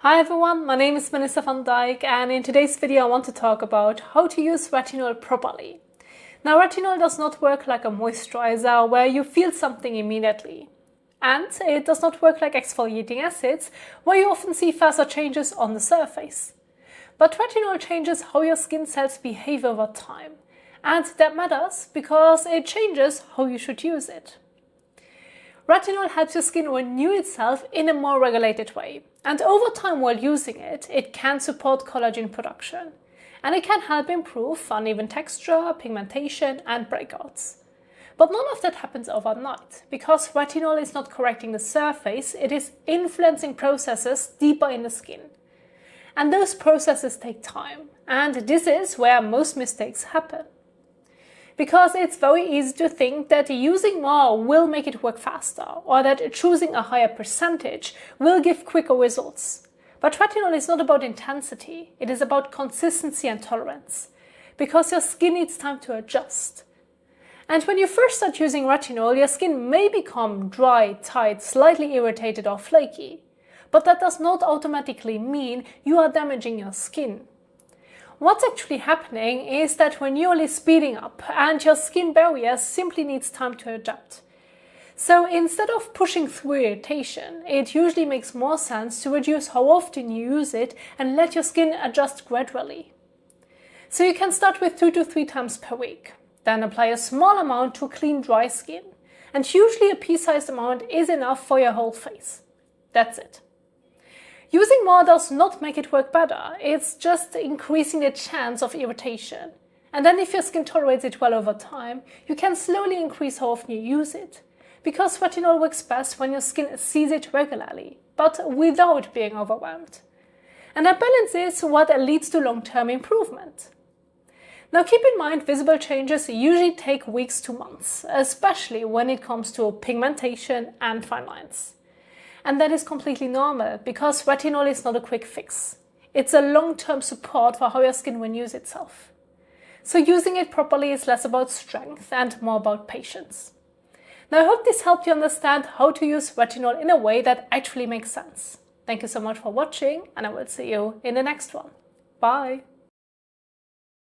Hi everyone, my name is Melissa van Dijk, and in today's video I want to talk about how to use retinol properly. Now, retinol does not work like a moisturizer where you feel something immediately. And it does not work like exfoliating acids where you often see faster changes on the surface. But retinol changes how your skin cells behave over time. And that matters because it changes how you should use it. Retinol helps your skin renew itself in a more regulated way. And over time while using it, it can support collagen production. And it can help improve uneven texture, pigmentation, and breakouts. But none of that happens overnight, because retinol is not correcting the surface, it is influencing processes deeper in the skin. And those processes take time, and this is where most mistakes happen. Because it's very easy to think that using more will make it work faster, or that choosing a higher percentage will give quicker results. But retinol is not about intensity, it is about consistency and tolerance, because your skin needs time to adjust. And when you first start using retinol, your skin may become dry, tight, slightly irritated or flaky. But that does not automatically mean you are damaging your skin. What's actually happening is that renewal is speeding up and your skin barrier simply needs time to adapt. So instead of pushing through irritation, it usually makes more sense to reduce how often you use it and let your skin adjust gradually. So you can start with 2 to 3 times per week, then apply a small amount to clean dry skin, and usually a pea-sized amount is enough for your whole face. That's it. Using more does not make it work better, it's just increasing the chance of irritation. And then if your skin tolerates it well over time, you can slowly increase how often you use it. Because retinol works best when your skin sees it regularly, but without being overwhelmed. And that balance is what leads to long-term improvement. Now keep in mind, visible changes usually take weeks to months, especially when it comes to pigmentation and fine lines. And that is completely normal, because retinol is not a quick fix. It's a long-term support for how your skin renews itself. So using it properly is less about strength and more about patience. Now I hope this helped you understand how to use retinol in a way that actually makes sense. Thank you so much for watching, and I will see you in the next one. Bye!